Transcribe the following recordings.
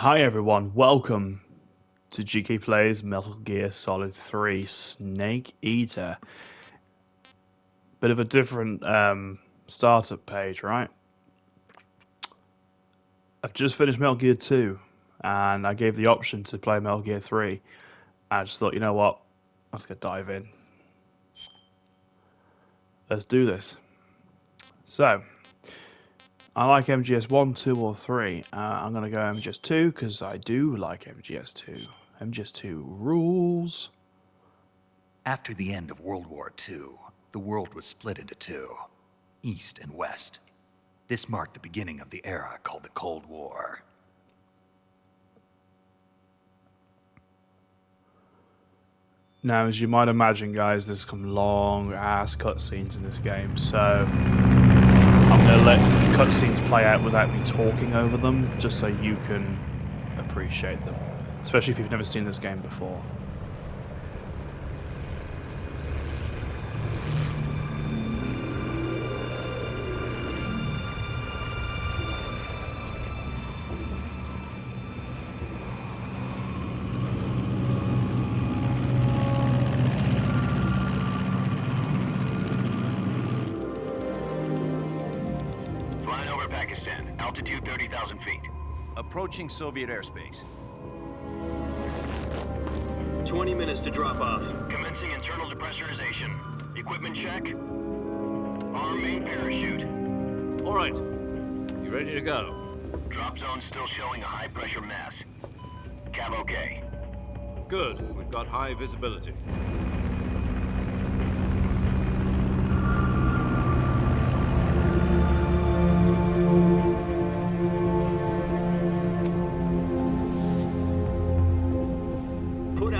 Hi everyone, welcome to Geekayplays Metal Gear Solid 3 Snake Eater. Bit of a different startup page, right? I've just finished Metal Gear 2 and I gave the option to play Metal Gear 3. I just thought, you know what, let's get dive in. Let's do this. So, I like MGS1, 2 or 3. I'm going to go MGS2 because I do like MGS2. MGS2 rules. After the end of World War II, the world was split into two, East and West. This marked the beginning of the era called the Cold War. Now, as you might imagine, guys, there's some long-ass cutscenes in this game, so I'm going to let the cutscenes play out without me talking over them, just so you can appreciate them, especially if you've never seen this game before. Altitude 30,000 feet. Approaching Soviet airspace. 20 minutes to drop off. Commencing internal depressurization. Equipment check. Arm main parachute. All right. You ready to go? Drop zone still showing a high pressure mass. Cav okay. Good. We've got high visibility.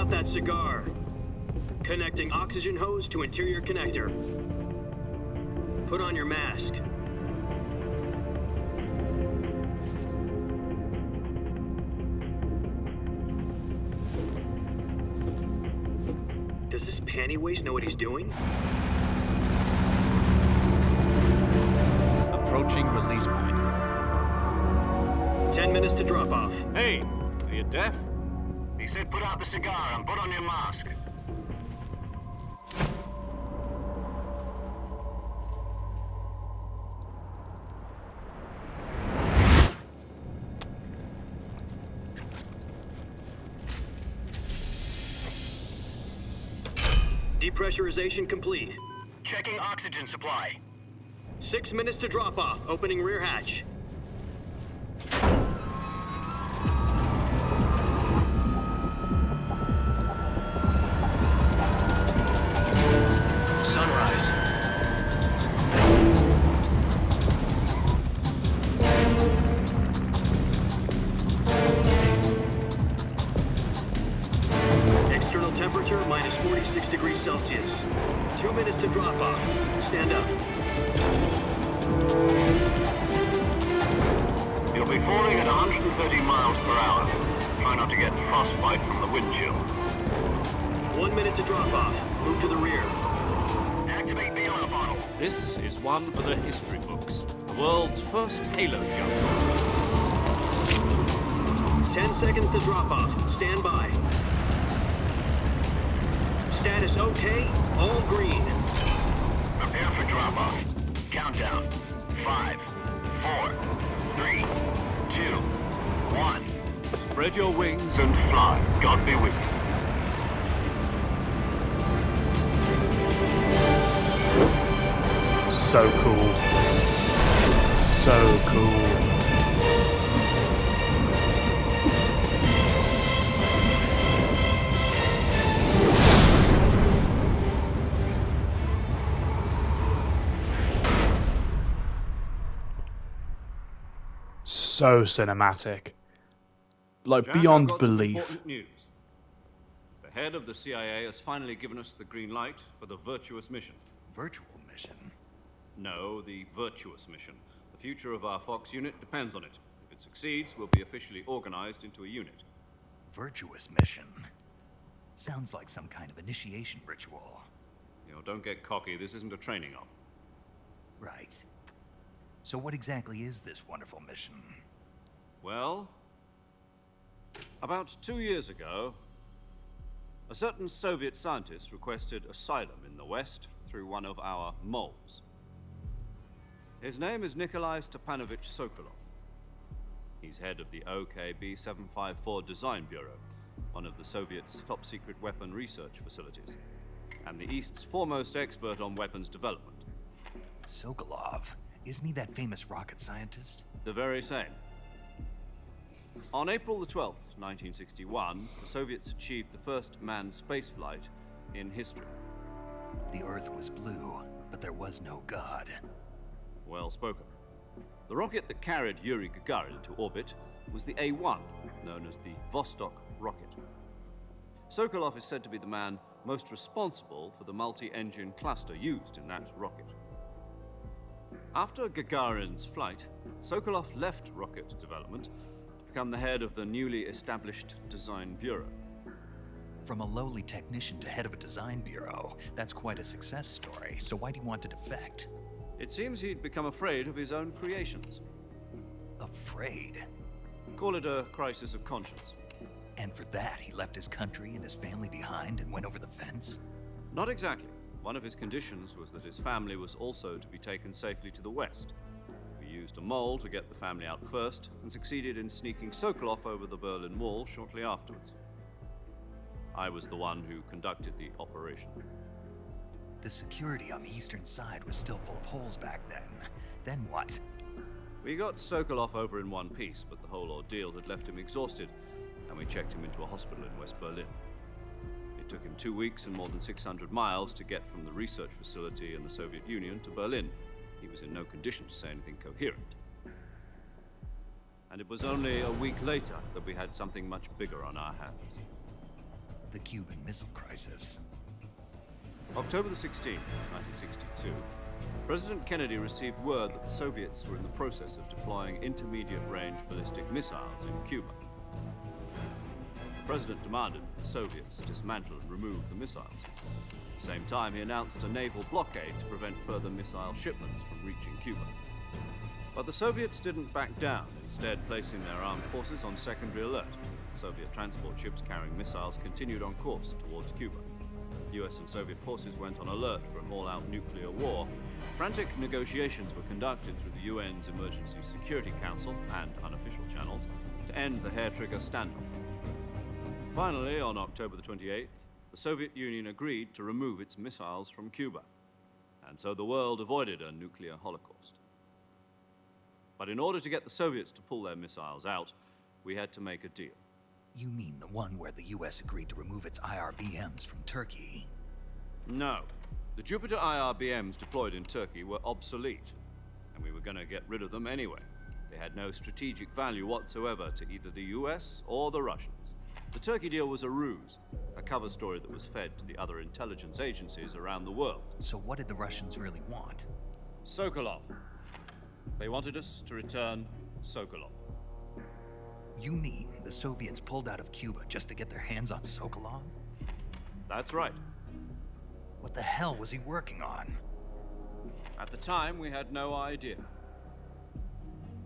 That cigar. Connecting oxygen hose to interior connector. Put on your mask. Does this panty waste know what he's doing? Approaching release point. 10 minutes to drop off. Hey, are you deaf? He said put out the cigar and put on your mask. Depressurization complete. Checking oxygen supply. 6 minutes to drop off. Opening rear hatch. Temperature minus 46 degrees Celsius. 2 minutes to drop off. Stand up. You'll be falling at 130 miles per hour. Try not to get frostbite from the wind chill. 1 minute to drop off. Move to the rear. Activate the oil bottle. This is one for the history books. The world's first halo jump. 10 seconds to drop off. Stand by. Status okay, all green. Prepare for drop-off. Countdown. 5, 4, 3, 2, 1. Spread your wings And fly. God be with you. So cool. So cool. So cinematic, like Jack, beyond I've got some belief. important news. The head of the CIA has finally given us the green light for the Virtuous Mission. Virtual Mission? No, the Virtuous Mission. The future of our Fox unit depends on it. If it succeeds, we'll be officially organized into a unit. Virtuous Mission? Sounds like some kind of initiation ritual. You know, don't get cocky. This isn't a training op. Right. So what exactly is this wonderful mission? Well, About 2 years ago, a certain Soviet scientist requested asylum in the West through one of our moles. His name is Nikolai Stepanovich Sokolov. He's head of the OKB-754 Design Bureau, one of the Soviets' top-secret weapon research facilities, and the East's foremost expert on weapons development. Sokolov? Isn't he that famous rocket scientist? The very same. On April the 12th, 1961, the Soviets achieved the first manned spaceflight in history. The Earth was blue, but there was no God. Well spoken. The rocket that carried Yuri Gagarin into orbit was the A.1, known as the Vostok rocket. Sokolov is said to be the man most responsible for the multi-engine cluster used in that rocket. After Gagarin's flight, Sokolov left rocket development to become the head of the newly established Design Bureau. From a lowly technician to head of a design bureau, that's quite a success story, so why'd he want to defect? It seems he'd become afraid of his own creations. Afraid? Call it a crisis of conscience. And for that, he left his country and his family behind and went over the fence? Not exactly. One of his conditions was that his family was also to be taken safely to the West. We used a mole to get the family out first, and succeeded in sneaking Sokolov over the Berlin Wall shortly afterwards. I was the one who conducted the operation. The security on the eastern side was still full of holes back then. Then what? We got Sokolov over in one piece, but the whole ordeal had left him exhausted, and we checked him into a hospital in West Berlin. It took him 2 weeks and more than 600 miles to get from the research facility in the Soviet Union to Berlin. He was in no condition to say anything coherent. And it was only a week later that we had something much bigger on our hands. The Cuban Missile Crisis. October the 16th, 1962, President Kennedy received word that the Soviets were in the process of deploying intermediate-range ballistic missiles in Cuba. The President demanded that the Soviets dismantle and remove the missiles. At the same time, he announced a naval blockade to prevent further missile shipments from reaching Cuba. But the Soviets didn't back down, instead placing their armed forces on secondary alert. Soviet transport ships carrying missiles continued on course towards Cuba. US and Soviet forces went on alert for an all-out nuclear war. Frantic negotiations were conducted through the UN's Emergency Security Council and unofficial channels to end the hair-trigger standoff. Finally, on October the 28th, the Soviet Union agreed to remove its missiles from Cuba, and so the world avoided a nuclear holocaust. But in order to get the Soviets to pull their missiles out, we had to make a deal. You mean the one where the US agreed to remove its IRBMs from Turkey? No. The Jupiter IRBMs deployed in Turkey were obsolete, and we were going to get rid of them anyway. They had no strategic value whatsoever to either the US or the Russians. The Turkey deal was a ruse, a cover story that was fed to the other intelligence agencies around the world. So what did the Russians really want? Sokolov. They wanted us to return Sokolov. You mean the Soviets pulled out of Cuba just to get their hands on Sokolov? That's right. What the hell was he working on? At the time, we had no idea.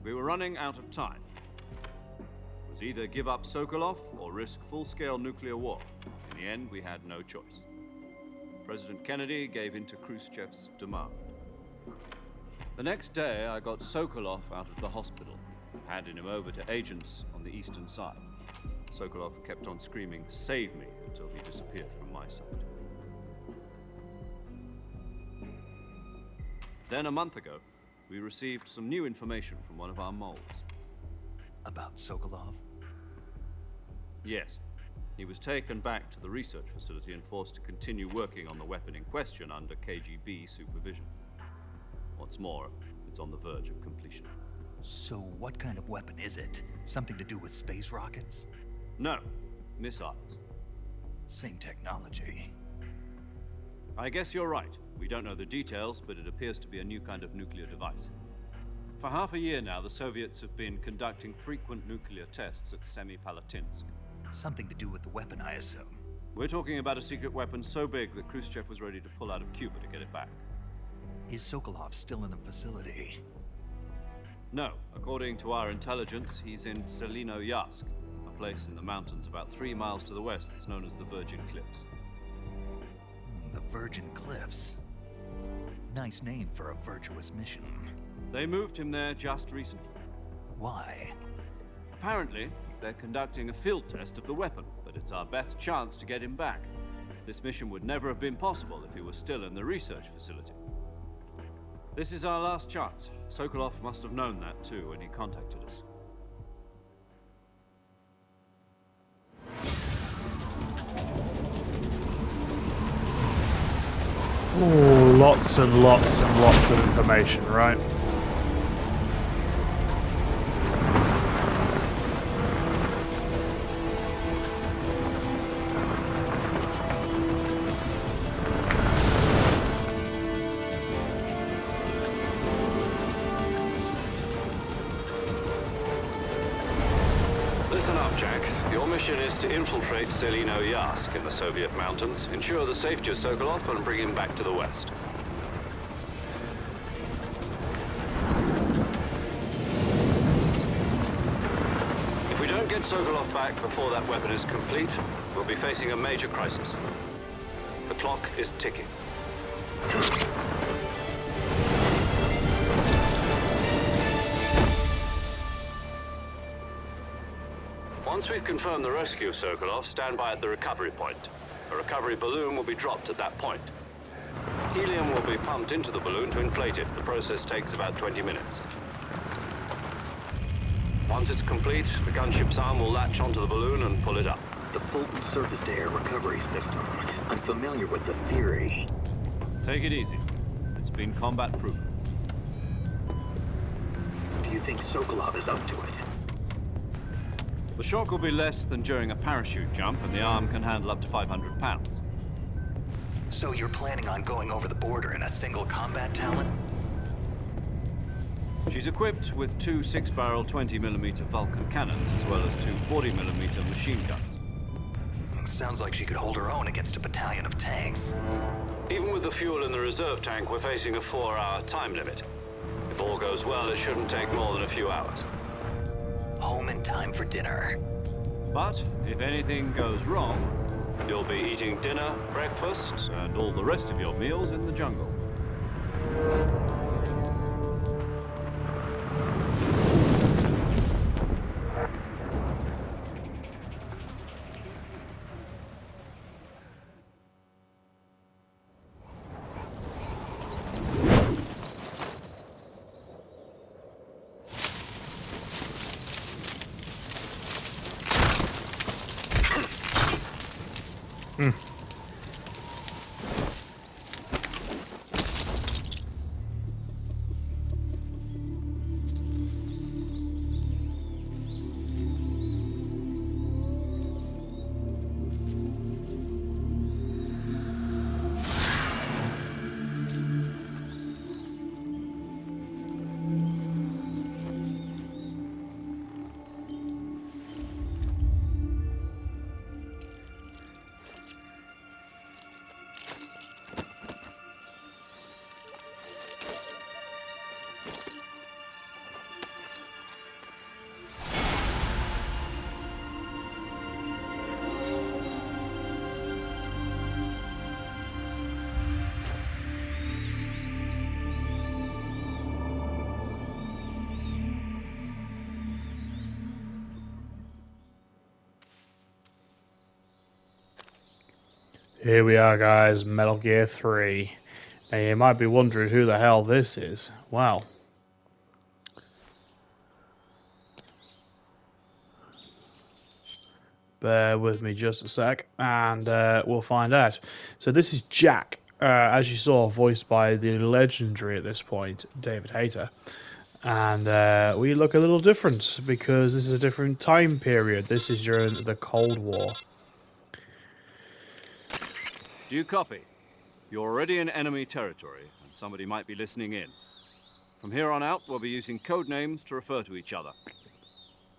We were running out of time. It was either give up Sokolov or risk full-scale nuclear war. In the end, we had no choice. President Kennedy gave in to Khrushchev's demand. The next day, I got Sokolov out of the hospital, handed him over to agents on the eastern side. Sokolov kept on screaming, "Save me," until he disappeared from my sight. Then a month ago, we received some new information from one of our moles. About Sokolov? Yes. He was taken back to the research facility and forced to continue working on the weapon in question under KGB supervision. What's more, it's on the verge of completion. So what kind of weapon is it? Something to do with space rockets? No, missiles. Same technology. I guess you're right. We don't know the details, but it appears to be a new kind of nuclear device. For half a year now, the Soviets have been conducting frequent nuclear tests at Semipalatinsk. Something to do with the weapon, I assume. We're talking about a secret weapon so big that Khrushchev was ready to pull out of Cuba to get it back. Is Sokolov still in the facility? No. According to our intelligence, he's in Selinoyarsk, a place in the mountains about 3 miles to the west that's known as the Virgin Cliffs. The Virgin Cliffs. Nice name for a virtuous mission. They moved him there just recently. Why? Apparently, they're conducting a field test of the weapon, but it's our best chance to get him back. This mission would never have been possible if he was still in the research facility. This is our last chance. Sokolov must have known that too when he contacted us. Ooh, lots and lots and lots of information, right? Listen up, Jack. Your mission is to infiltrate Selino-Yask in the Soviet mountains, ensure the safety of Sokolov, and bring him back to the west. If we don't get Sokolov back before that weapon is complete, we'll be facing a major crisis. The clock is ticking. Once we've confirmed the rescue of Sokolov, stand by at the recovery point. A recovery balloon will be dropped at that point. Helium will be pumped into the balloon to inflate it. The process takes about 20 minutes. Once it's complete, the gunship's arm will latch onto the balloon and pull it up. The Fulton surface-to-air recovery system. I'm familiar with the theory. Take it easy. It's been combat-proven. Do you think Sokolov is up to it? The shock will be less than during a parachute jump, and the arm can handle up to 500 pounds. So you're planning on going over the border in a single combat talent? She's equipped with 2 6-barrel 20mm Vulcan cannons, as well as 2 40mm machine guns. Sounds like she could hold her own against a battalion of tanks. Even with the fuel in the reserve tank, we're facing a 4-hour time limit. If all goes well, it shouldn't take more than a few hours. Home in time for dinner. But if anything goes wrong, You'll be eating dinner, breakfast, and all the rest of your meals in the jungle. Here we are, guys, Metal Gear 3. Now you might be wondering who the hell this is. Well, bear with me just a sec and we'll find out. So this is Jack, as you saw, voiced by the legendary at this point, David Hayter. And we look a little different because this is a different time period. This is during the Cold War. Do you copy? You're already in enemy territory, and somebody might be listening in. From here on out, we'll be using code names to refer to each other.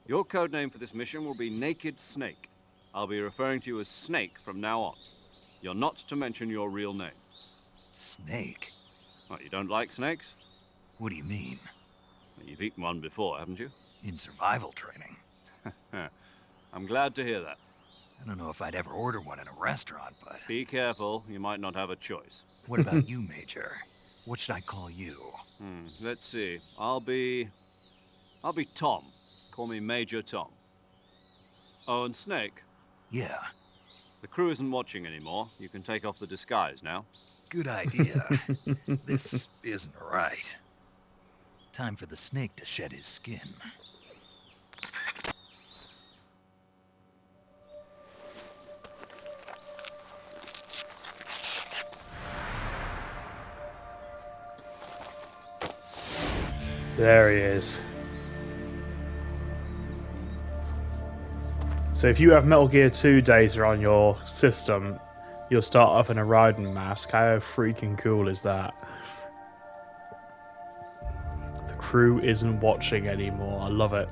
Your code name for this mission will be Naked Snake. I'll be referring to you as Snake from now on. You're not to mention your real name. Snake? What, you don't like snakes? What do you mean? You've eaten one before, haven't you? In survival training. I'm glad to hear that. I don't know if I'd ever order one in a restaurant, but... Be careful, you might not have a choice. What about you, Major? What should I call you? Let's see. I'll be Tom. Call me Major Tom. Oh, and Snake, Yeah, the crew isn't watching anymore. You can take off the disguise now. good idea. This isn't right. Time for the snake to shed his skin. There he is. So if you have Metal Gear 2 data on your system, you'll start off in a Raiden mask. How freaking cool is that? The crew isn't watching anymore. I love it.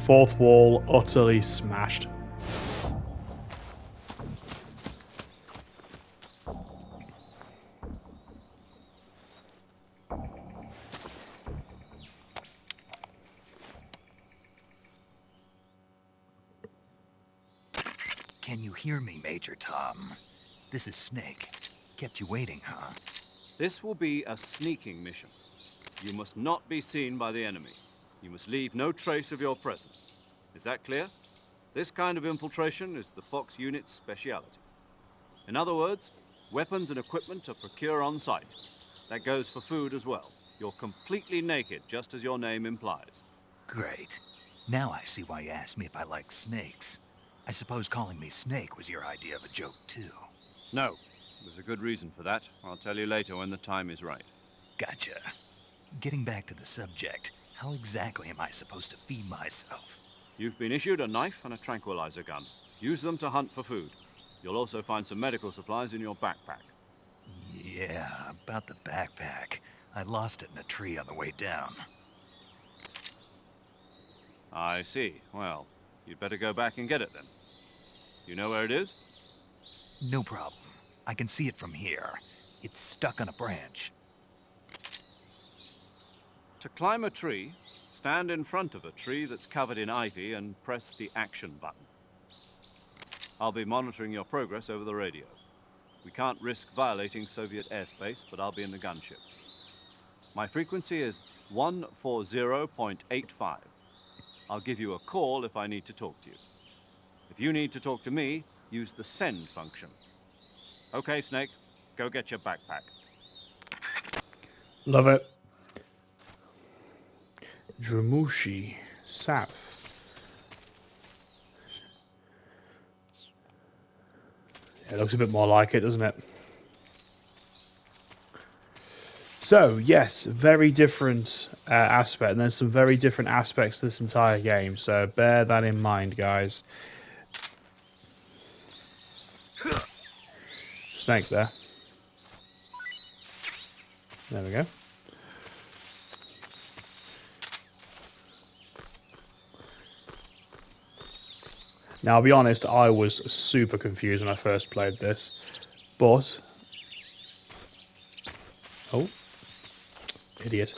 Fourth wall utterly smashed. Can you hear me, Major Tom? This is Snake. Kept you waiting, huh? This will be a sneaking mission. You must not be seen by the enemy. You must leave no trace of your presence. Is that clear? This kind of infiltration is the Fox unit's speciality. In other words, weapons and equipment are procured on site. That goes for food as well. You're completely naked, just as your name implies. Great. Now I see why you asked me if I like snakes. I suppose calling me Snake was your idea of a joke, too. No, there's a good reason for that. I'll tell you later when the time is right. Gotcha. Getting back to the subject, how exactly am I supposed to feed myself? You've been issued a knife and a tranquilizer gun. Use them to hunt for food. You'll also find some medical supplies in your backpack. Yeah, about the backpack. I lost it in a tree on the way down. I see. Well, you'd better go back and get it then. You know where it is? No problem. I can see it from here. It's stuck on a branch. To climb a tree, stand in front of a tree that's covered in ivy and press the action button. I'll be monitoring your progress over the radio. We can't risk violating Soviet airspace, but I'll be in the gunship. My frequency is 140.85. I'll give you a call if I need to talk to you. If you need to talk to me, use the send function. Okay, Snake, go get your backpack. Love it. Drumushi, south. Yeah, it looks a bit more like it, doesn't it? So, yes, very different aspect. And there's some very different aspects to this entire game. So bear that in mind, guys. Snake there. There we go. Now, I'll be honest, I was super confused when I first played this. But... Oh. Idiot.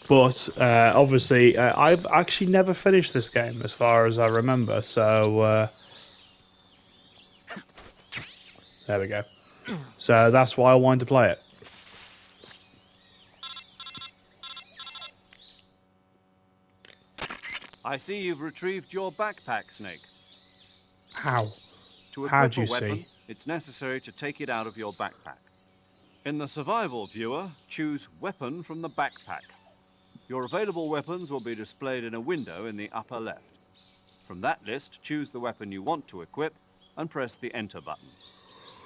But, obviously, I've actually never finished this game, as far as I remember. So, there we go. So, that's why I wanted to play it. I see you've retrieved your backpack, Snake. How? To How'd equip you a weapon, see? it's necessary to take it out of your backpack. In the survival viewer, choose Weapon from the backpack. Your available weapons will be displayed in a window in the upper left. From that list, choose the weapon you want to equip and press the Enter button.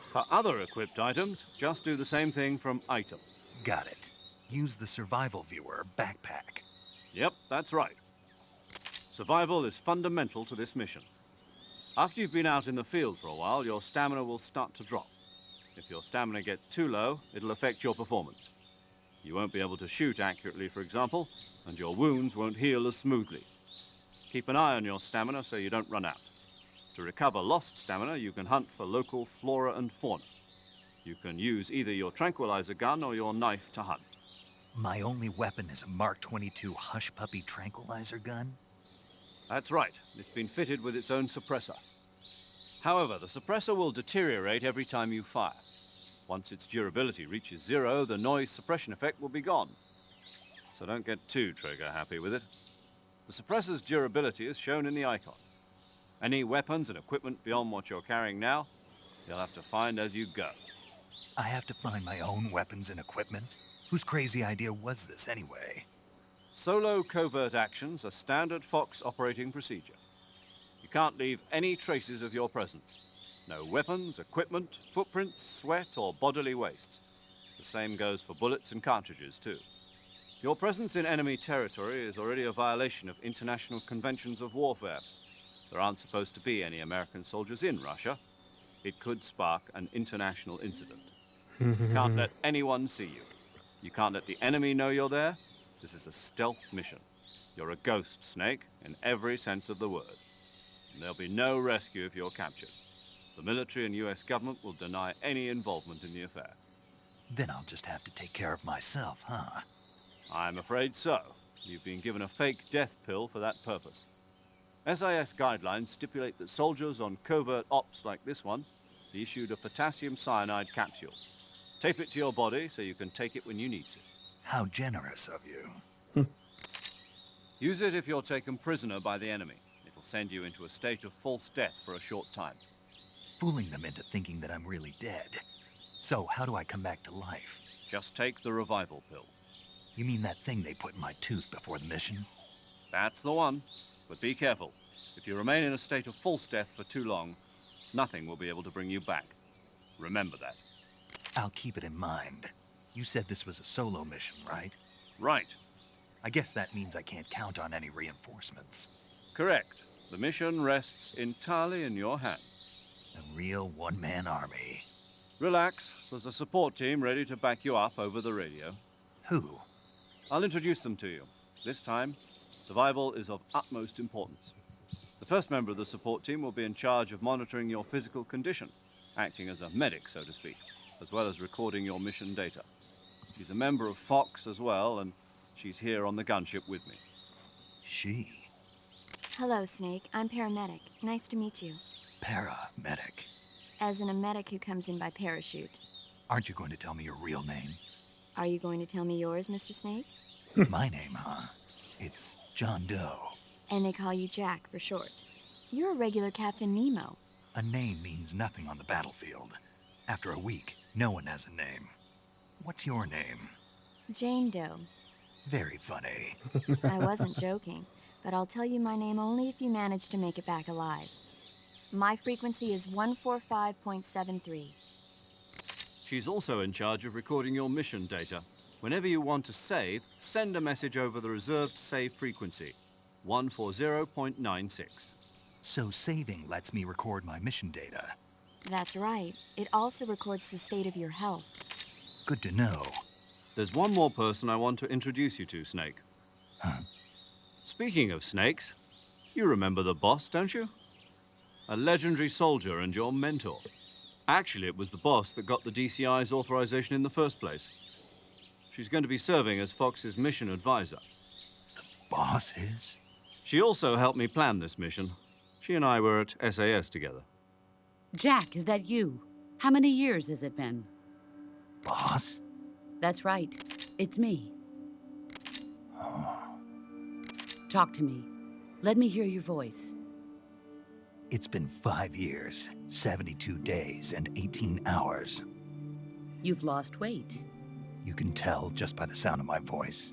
For other equipped items, just do the same thing from Item. Got it. Use the survival viewer backpack. Yep, that's right. Survival is fundamental to this mission. After you've been out in the field for a while, your stamina will start to drop. If your stamina gets too low, it'll affect your performance. You won't be able to shoot accurately, for example, and your wounds won't heal as smoothly. Keep an eye on your stamina so you don't run out. To recover lost stamina, you can hunt for local flora and fauna. You can use either your tranquilizer gun or your knife to hunt. My only weapon is a Mark 22 Hush Puppy tranquilizer gun? That's right. It's been fitted with its own suppressor. However, the suppressor will deteriorate every time you fire. Once its durability reaches 0, the noise suppression effect will be gone. So don't get too trigger happy with it. The suppressor's durability is shown in the icon. Any weapons and equipment beyond what you're carrying now, you'll have to find as you go. I have to find my own weapons and equipment? Whose crazy idea was this anyway? Solo covert actions are standard Fox operating procedure. You can't leave any traces of your presence. No weapons, equipment, footprints, sweat, or bodily waste. The same goes for bullets and cartridges, too. Your presence in enemy territory is already a violation of international conventions of warfare. There aren't supposed to be any American soldiers in Russia. It could spark an international incident. You can't let anyone see you. You can't let the enemy know you're there. This is a stealth mission. You're a ghost, Snake, in every sense of the word. And there'll be no rescue if you're captured. The military and US government will deny any involvement in the affair. Then I'll just have to take care of myself, huh? I'm afraid so. You've been given a fake death pill for that purpose. SIS guidelines stipulate that soldiers on covert ops like this one be issued a potassium cyanide capsule. Tape it to your body so you can take it when you need to. How generous of you. Use it if you're taken prisoner by the enemy. It'll send you into a state of false death for a short time. Fooling them into thinking that I'm really dead. So, how do I come back to life? Just take the revival pill. You mean that thing they put in my tooth before the mission? That's the one. But be careful. If you remain in a state of false death for too long, nothing will be able to bring you back. Remember that. I'll keep it in mind. You said this was a solo mission, right? Right. I guess that means I can't count on any reinforcements. Correct. The mission rests entirely in your hands. A real one-man army. Relax. There's a support team ready to back you up over the radio. Who? I'll introduce them to you. This time, survival is of utmost importance. The first member of the support team will be in charge of monitoring your physical condition, acting as a medic, so to speak, as well as recording your mission data. She's a member of Fox as well, and she's here on the gunship with me. She? Hello, Snake. I'm paramedic. Nice to meet you. Paramedic. As in a medic who comes in by parachute. Aren't you going to tell me your real name? Are you going to tell me yours, Mr. Snake? My name, huh? It's John Doe. And they call you Jack for short. You're a regular Captain Nemo. A name means nothing on the battlefield. After a week, no one has a name. What's your name? Jane Doe. Very funny. I wasn't joking, but I'll tell you my name only if you manage to make it back alive. My frequency is 145.73. She's also in charge of recording your mission data. Whenever you want to save, send a message over the reserved save frequency, 140.96. So saving lets me record my mission data. That's right. It also records the state of your health. Good to know. There's one more person I want to introduce you to, Snake. Huh? Speaking of snakes, you remember the boss, don't you? A legendary soldier and your mentor. Actually, it was the boss that got the DCI's authorization in the first place. She's going to be serving as Fox's mission advisor. Boss is? She also helped me plan this mission. She and I were at SAS together. Jack, is that you? How many years has it been? Boss? That's right. It's me. Talk to me. Let me hear your voice. It's been 5 years, 72 days, and 18 hours. You've lost weight. You can tell just by the sound of my voice.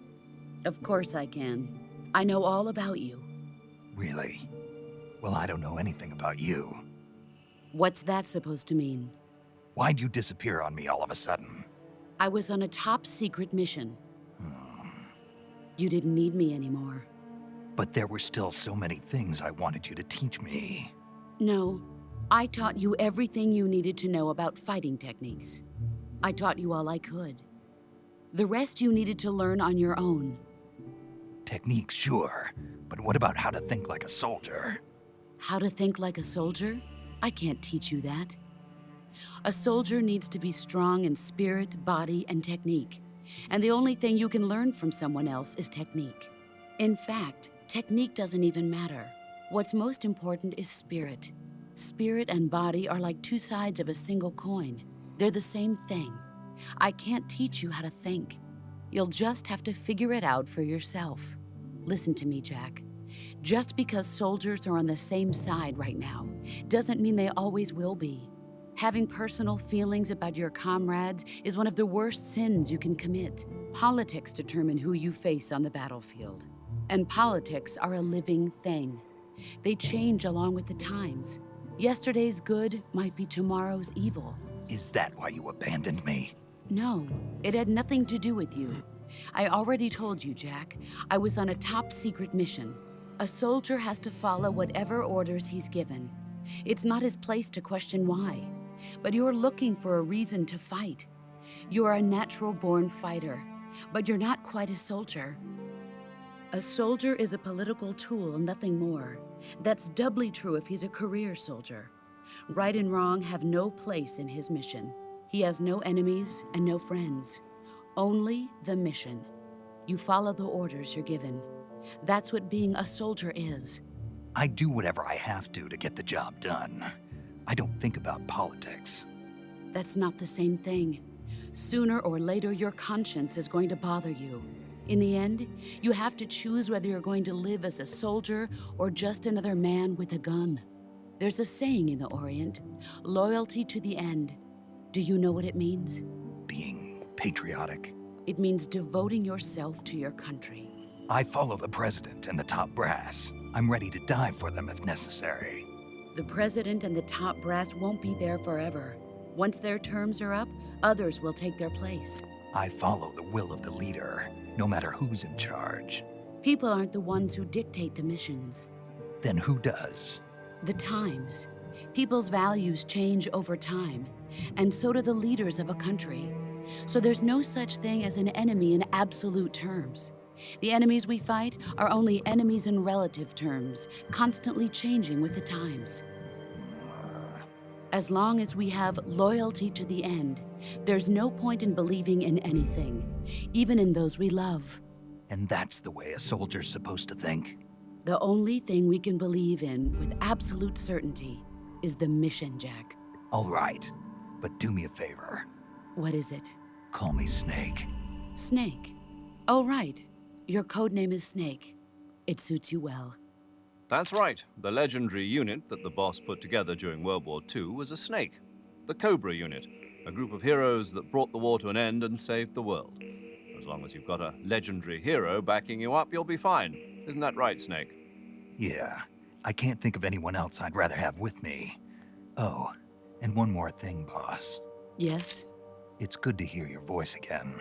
Of course I can. I know all about you. Really? Well, I don't know anything about you. What's that supposed to mean? Why'd you disappear on me all of a sudden? I was on a top-secret mission. You didn't need me anymore. But there were still so many things I wanted you to teach me. No, I taught you everything you needed to know about fighting techniques. I taught you all I could. The rest you needed to learn on your own. Techniques, sure. But what about how to think like a soldier? How to think like a soldier? I can't teach you that. A soldier needs to be strong in spirit, body, and technique. And the only thing you can learn from someone else is technique. In fact, technique doesn't even matter. What's most important is spirit. Spirit and body are like two sides of a single coin. They're the same thing. I can't teach you how to think. You'll just have to figure it out for yourself. Listen to me, Jack. Just because soldiers are on the same side right now doesn't mean they always will be. Having personal feelings about your comrades is one of the worst sins you can commit. Politics determine who you face on the battlefield. And politics are a living thing. They change along with the times. Yesterday's good might be tomorrow's evil. Is that why you abandoned me? No, it had nothing to do with you. I already told you, Jack. I was on a top-secret mission. A soldier has to follow whatever orders he's given. It's not his place to question why. But you're looking for a reason to fight. You're a natural-born fighter, but you're not quite a soldier. A soldier is a political tool, nothing more. That's doubly true if he's a career soldier. Right and wrong have no place in his mission. He has no enemies and no friends. Only the mission. You follow the orders you're given. That's what being a soldier is. I do whatever I have to get the job done. I don't think about politics. That's not the same thing. Sooner or later, your conscience is going to bother you. In the end, you have to choose whether you're going to live as a soldier or just another man with a gun. There's a saying in the Orient, loyalty to the end. Do you know what it means? Being patriotic. It means devoting yourself to your country. I follow the president and the top brass. I'm ready to die for them if necessary. The president and the top brass won't be there forever. Once their terms are up, others will take their place. I follow the will of the leader, no matter who's in charge. People aren't the ones who dictate the missions. Then who does? The times. People's values change over time, and so do the leaders of a country. So there's no such thing as an enemy in absolute terms. The enemies we fight are only enemies in relative terms, constantly changing with the times. As long as we have loyalty to the end, there's no point in believing in anything, even in those we love. And that's the way a soldier's supposed to think? The only thing we can believe in with absolute certainty is the mission, Jack. All right, but do me a favor. What is it? Call me Snake. Snake. Oh, right. Your codename is Snake. It suits you well. That's right. The legendary unit that the boss put together during World War II was a snake. The Cobra unit, a group of heroes that brought the war to an end and saved the world. As long as you've got a legendary hero backing you up, you'll be fine. Isn't that right, Snake? Yeah, I can't think of anyone else I'd rather have with me. Oh, and one more thing, boss. Yes? It's good to hear your voice again.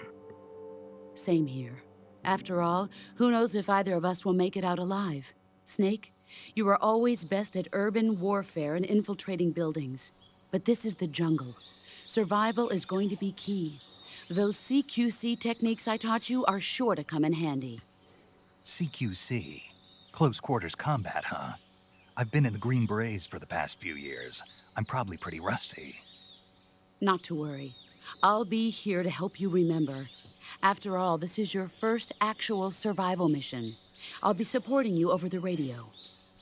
Same here. After all, who knows if either of us will make it out alive? Snake, you are always best at urban warfare and infiltrating buildings. But this is the jungle. Survival is going to be key. Those CQC techniques I taught you are sure to come in handy. CQC? Close quarters combat, huh? I've been in the Green Berets for the past few years. I'm probably pretty rusty. Not to worry. I'll be here to help you remember. After all, this is your first actual survival mission. I'll be supporting you over the radio.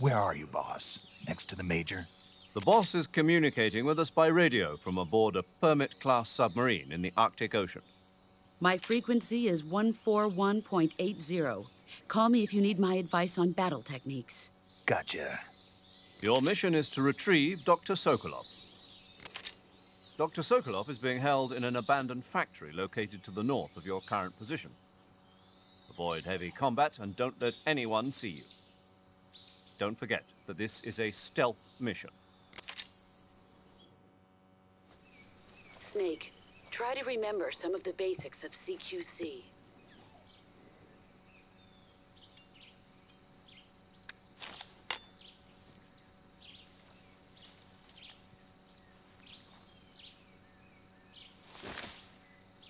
Where are you, boss? Next to the Major? The boss is communicating with us by radio from aboard a Permit-class submarine in the Arctic Ocean. My frequency is 141.80. Call me if you need my advice on battle techniques. Gotcha. Your mission is to retrieve Dr. Sokolov. Dr. Sokolov is being held in an abandoned factory located to the north of your current position. Avoid heavy combat and don't let anyone see you. Don't forget that this is a stealth mission. Snake, try to remember some of the basics of CQC.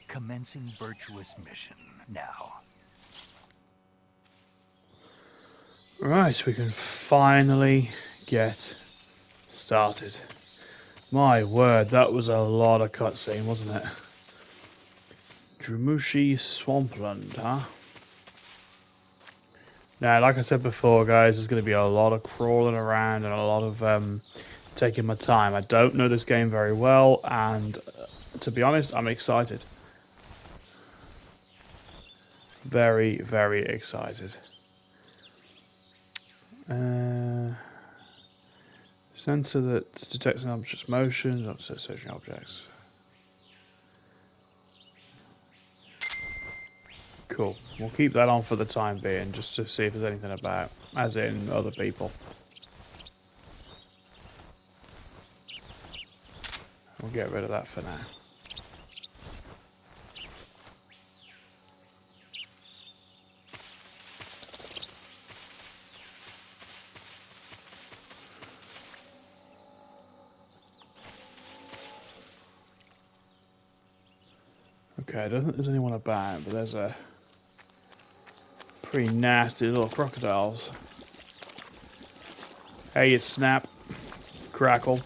Commencing Virtuous Mission now. Right, we can finally get started. My word, that was a lot of cutscene, wasn't it? Drumushi Swampland, huh? Now, like I said before, guys, there's going to be a lot of crawling around and a lot of taking my time. I don't know this game very well, and to be honest, I'm excited. Very, very excited. Sensor that's detecting objects' motions, also searching objects. Cool. We'll keep that on for the time being, just to see if there's anything about, as in other people. We'll get rid of that for now. Okay, I don't think there's anyone about, but there's a pretty nasty little crocodiles. Hey, you Snap, Crackle,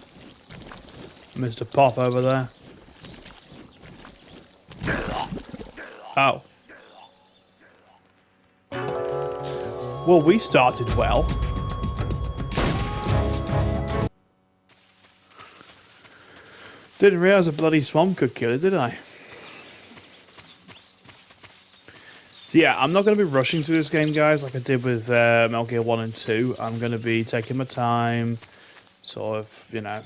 Mr. Pop over there. Oh. Well, we started well. Didn't realise a bloody swamp could kill it, did I? So yeah, I'm not going to be rushing through this game, guys, like I did with Metal Gear 1 and 2. I'm going to be taking my time, sort of, you know.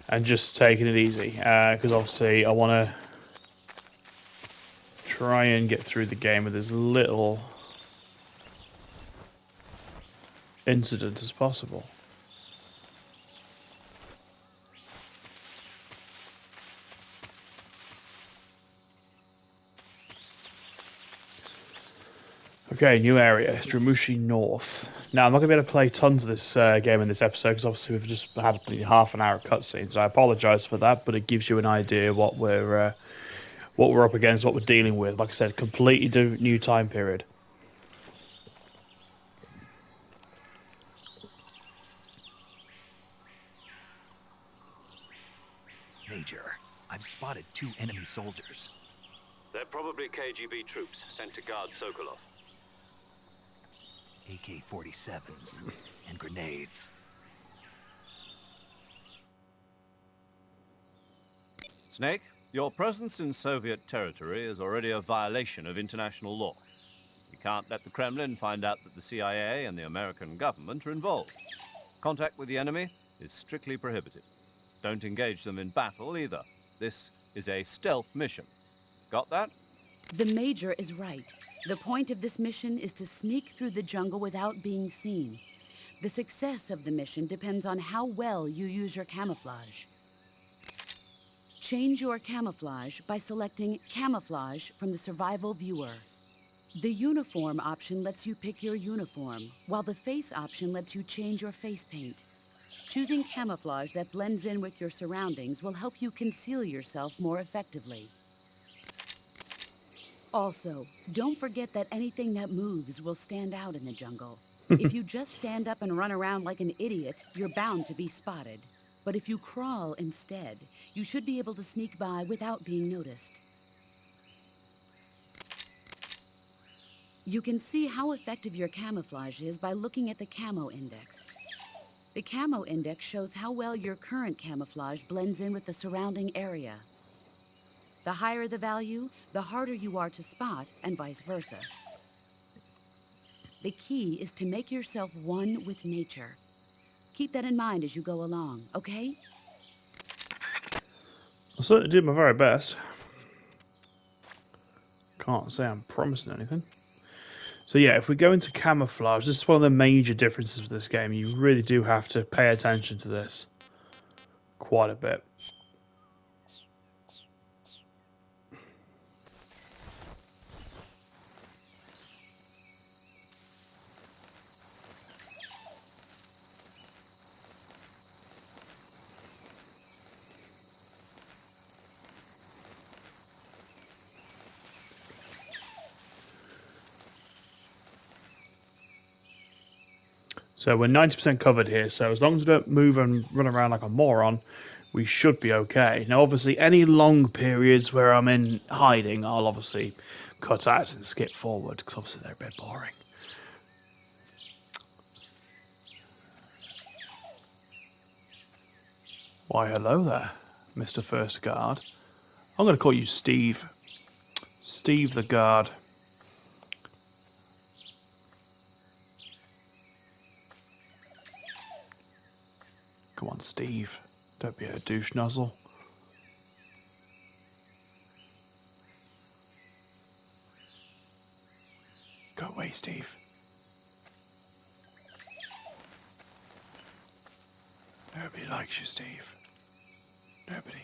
And just taking it easy, because obviously I want to try and get through the game with as little incident as possible. Okay, new area, Dramushi North. Now, I'm not going to be able to play tons of this game in this episode, because obviously we've just had half an hour of cutscenes. I apologise for that, but it gives you an idea what we're up against, what we're dealing with. Like I said, completely new time period. Major, I've spotted 2 enemy soldiers. They're probably KGB troops sent to guard Sokolov. AK-47s and grenades. Snake, your presence in Soviet territory is already a violation of international law. We can't let the Kremlin find out that the CIA and the American government are involved. Contact with the enemy is strictly prohibited. Don't engage them in battle either. This is a stealth mission. Got that? The Major is right. The point of this mission is to sneak through the jungle without being seen. The success of the mission depends on how well you use your camouflage. Change your camouflage by selecting Camouflage from the Survival Viewer. The Uniform option lets you pick your uniform, while the Face option lets you change your face paint. Choosing camouflage that blends in with your surroundings will help you conceal yourself more effectively. Also, don't forget that anything that moves will stand out in the jungle. If you just stand up and run around like an idiot, you're bound to be spotted. But if you crawl instead, you should be able to sneak by without being noticed. You can see how effective your camouflage is by looking at the Camo Index. The Camo Index shows how well your current camouflage blends in with the surrounding area. The higher the value, the harder you are to spot, and vice versa. The key is to make yourself one with nature. Keep that in mind as you go along, okay? I certainly did my very best. Can't say I'm promising anything. So yeah, if we go into camouflage, this is one of the major differences with this game. You really do have to pay attention to this quite a bit. So we're 90% covered here, so as long as we don't move and run around like a moron, we should be okay. Now, obviously, any long periods where I'm in hiding, I'll obviously cut out and skip forward, because obviously they're a bit boring. Why, hello there, Mr. First Guard. I'm going to call you Steve. Steve the Guard. Come on, Steve. Don't be a douche nozzle. Go away, Steve. Nobody likes you, Steve. Nobody.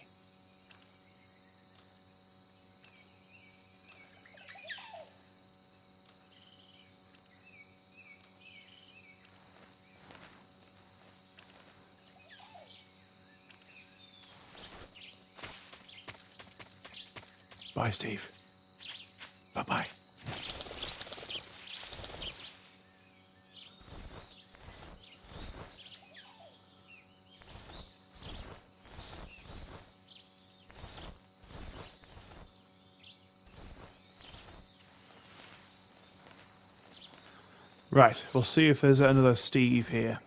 Bye, Steve. Bye-bye. Right, we'll see if there's another Steve here.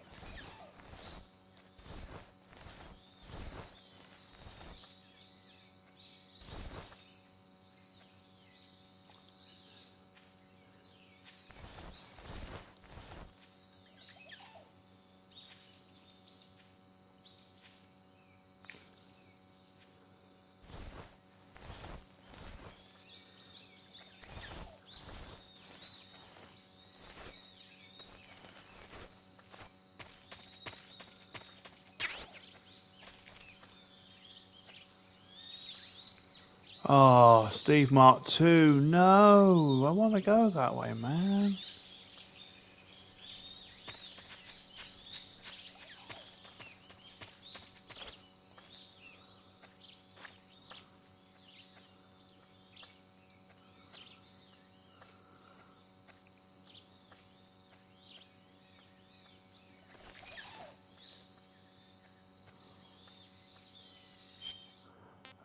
Oh, Steve Mark II. No, I want to go that way, man.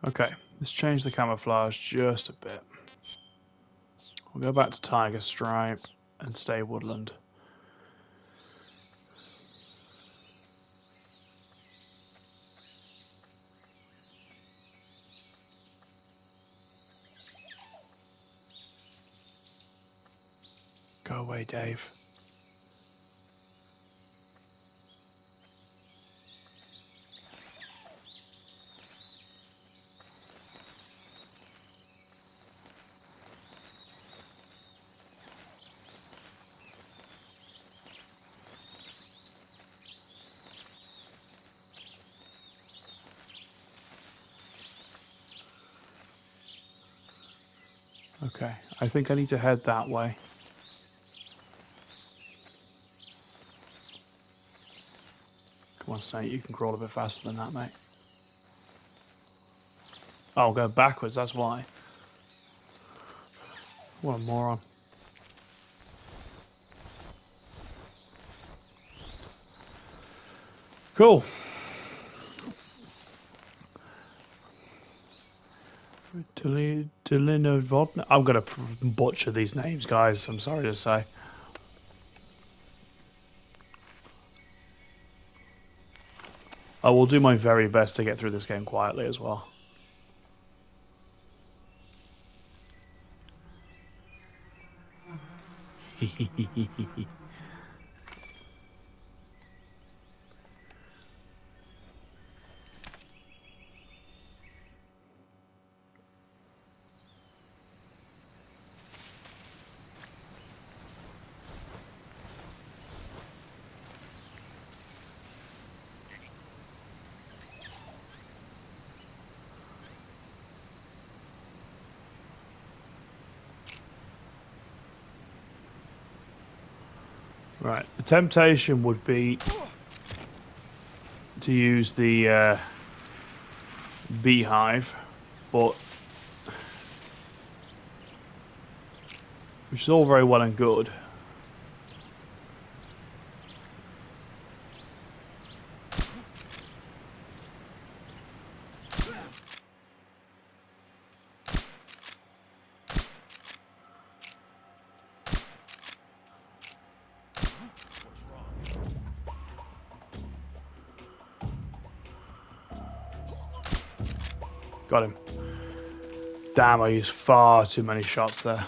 Okay, let's change the camouflage just a bit. We'll go back to Tiger Stripe and stay woodland. Go away, Dave. Okay, I think I need to head that way. Come on, Snake, you can crawl a bit faster than that, mate. Oh, go backwards, that's why. What a moron. Cool. Delinovodna. I'm going to butcher these names, guys. I'm sorry to say. I will do my very best to get through this game quietly as well. Right, the temptation would be to use the beehive, but which is all very well and good. Got him. Damn, I used far too many shots there.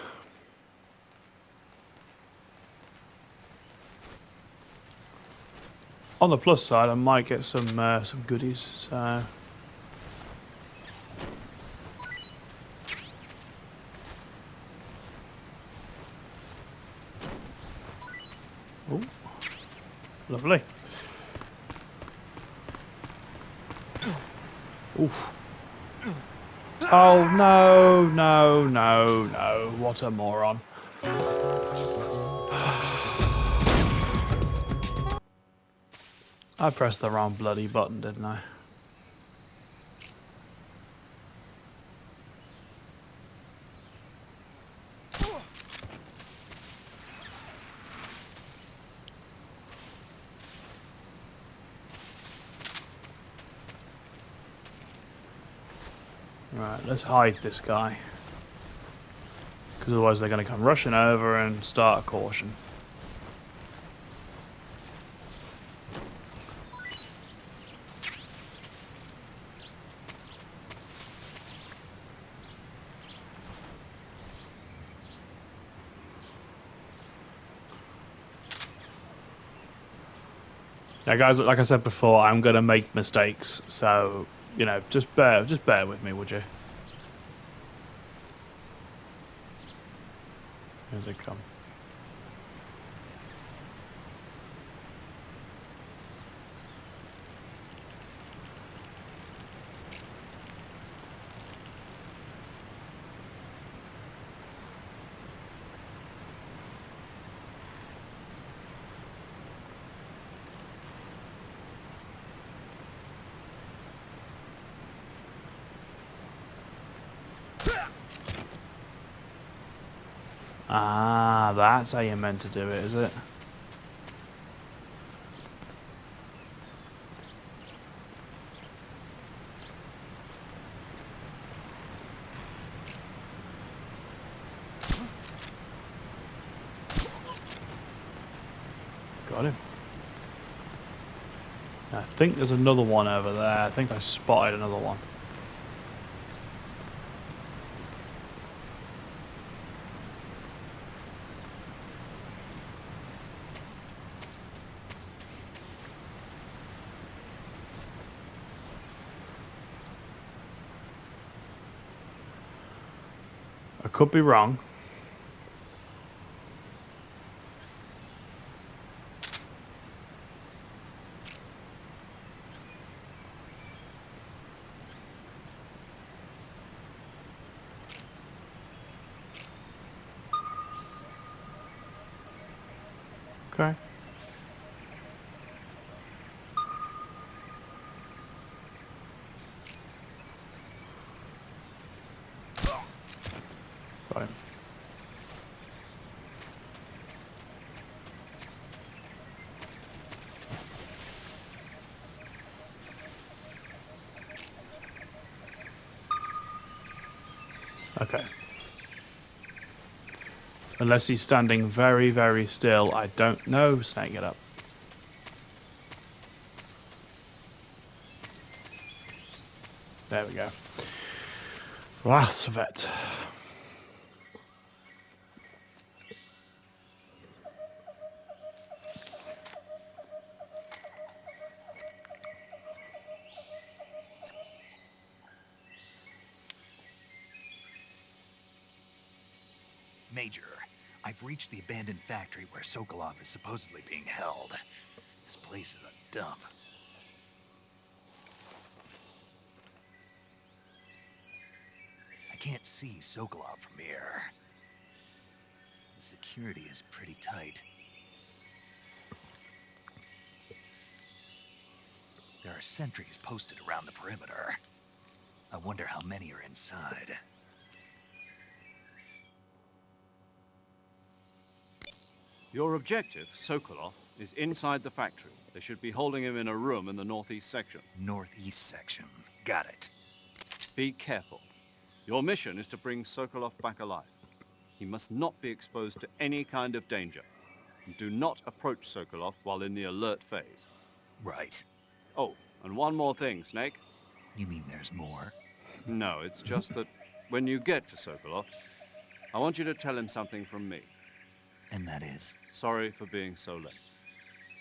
On the plus side, I might get some goodies. So. Oh, lovely. Oof. Oh, no, no, no, no. What a moron. I pressed the wrong bloody button, didn't I? Right, let's hide this guy. Because otherwise they're going to come rushing over and start a caution. Now guys, like I said before, I'm going to make mistakes, so, you know, just bear with me, would you? Here they come. Ah, that's how you're meant to do it, is it? Got him. I think there's another one over there. I think I spotted another one. I could be wrong. Okay. Got him. Okay. Unless he's standing very, very still, I don't know. Snake, get up. There we go. Wow, it's a vet. Major, I've reached the abandoned factory where Sokolov is supposedly being held. This place is a dump. I can't see Sokolov from here. The security is pretty tight. There are sentries posted around the perimeter. I wonder how many are inside. Your objective, Sokolov, is inside the factory. They should be holding him in a room in the northeast section. Northeast section. Got it. Be careful. Your mission is to bring Sokolov back alive. He must not be exposed to any kind of danger. And do not approach Sokolov while in the alert phase. Right. Oh, and one more thing, Snake. You mean there's more? No, it's just that when you get to Sokolov, I want you to tell him something from me. And that is? Sorry for being so late.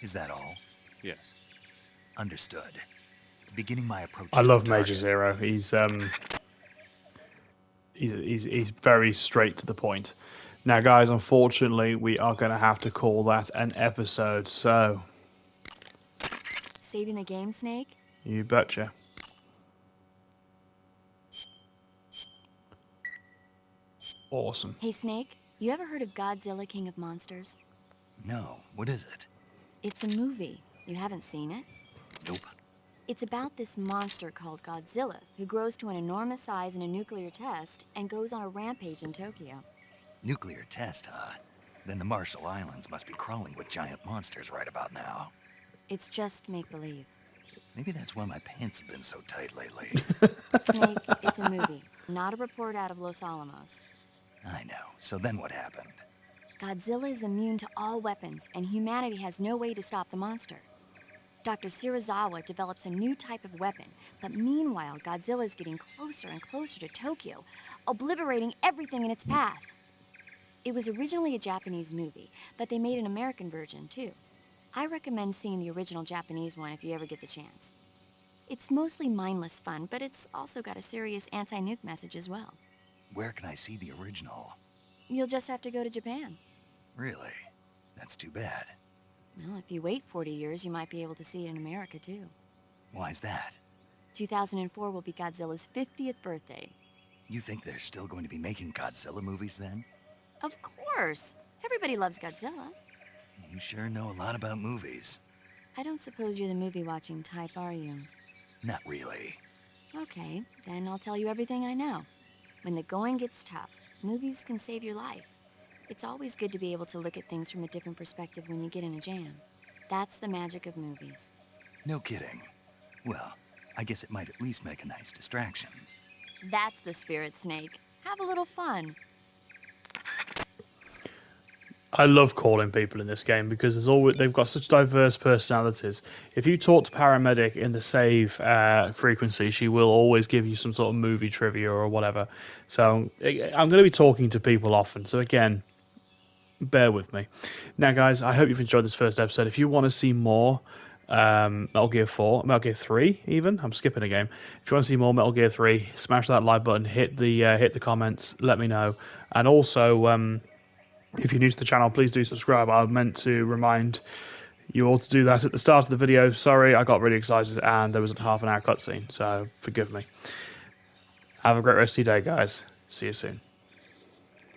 Is that all? Yes. Understood. Beginning my approach I to love the Major target. Zero. He's very straight to the point. Now, guys, unfortunately, we are going to have to call that an episode. So, Saving the game, Snake? you betcha. Awesome. Hey, Snake, you ever heard of Godzilla King of Monsters? No, what is it? It's a movie. You haven't seen it? Nope. It's about this monster called Godzilla, who grows to an enormous size in a nuclear test and goes on a rampage in Tokyo. Nuclear test, huh? Then the Marshall Islands must be crawling with giant monsters right about now. It's just make-believe. Maybe that's why my pants have been so tight lately. Snake, it's a movie, not a report out of Los Alamos. I know. So then what happened? Godzilla is immune to all weapons, and humanity has no way to stop the monster. Dr. Shirazawa develops a new type of weapon, but meanwhile, Godzilla is getting closer and closer to Tokyo, obliterating everything in its path. It was originally a Japanese movie, but they made an American version, too. I recommend seeing the original Japanese one if you ever get the chance. It's mostly mindless fun, but it's also got a serious anti-nuke message as well. Where can I see the original? You'll just have to go to Japan. Really? That's too bad. Well, if you wait 40 years, you might be able to see it in America, too. Why's that? 2004 will be Godzilla's 50th birthday. You think they're still going to be making Godzilla movies then? Of course! Everybody loves Godzilla. You sure know a lot about movies. I don't suppose you're the movie-watching type, are you? Not really. Okay, then I'll tell you everything I know. When the going gets tough, movies can save your life. It's always good to be able to look at things from a different perspective when you get in a jam. That's the magic of movies. No kidding. Well, I guess it might at least make a nice distraction. That's the spirit, Snake. Have a little fun. I love calling people in this game because they've got such diverse personalities. If you talk to Paramedic in the save frequency, she will always give you some sort of movie trivia or whatever. So I'm going to be talking to people often. So again, bear with me. Now, guys, I hope you've enjoyed this first episode. If you want to see more Metal Gear 4, Metal Gear 3 even, I'm skipping a game. If you want to see more Metal Gear 3, smash that like button, hit the comments, let me know. And also, if you're new to the channel, please do subscribe. I meant to remind you all to do that at the start of the video. Sorry, I got really excited and there was a half an hour cutscene, so forgive me. Have a great rest of your day, guys. See you soon.